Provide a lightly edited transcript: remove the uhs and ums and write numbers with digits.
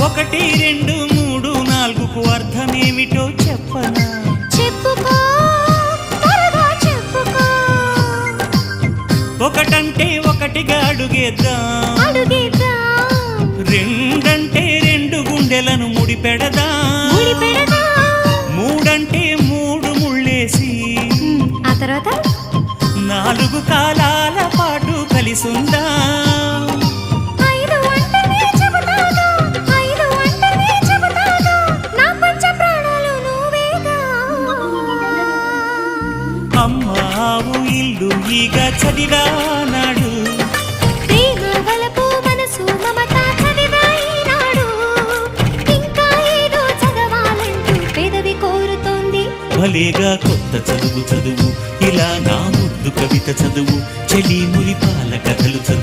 ఒకటి రెండు మూడు నాలుగుకు అర్థమేమిటో చెప్పనా? చెప్పుకో, త్వరగా చెప్పుకో. ఒకటంటే ఒకటిగా అడుగేద్దాం, రెండంటే రెండు గుండెలను ముడిపెడదాం, మూడంటే మూడు ముళ్ళేసి ఆ తర్వాత నాలుగు కాలాల పాటు కలిసుందాం. అమ్మావు ఇల్లు ఈగ చదివానాడు, ప్రేమ వలపు మనసు మమత చదివాయినాడు. ఇంకా ఏదో చదవాలంటూ పెదవి కోరుతోంది. భలేగా కొత్త చదువు చదువు, ఇలా నా ముద్దు కవిత చదువు, చెలి మురిపాల కథలు చదువు.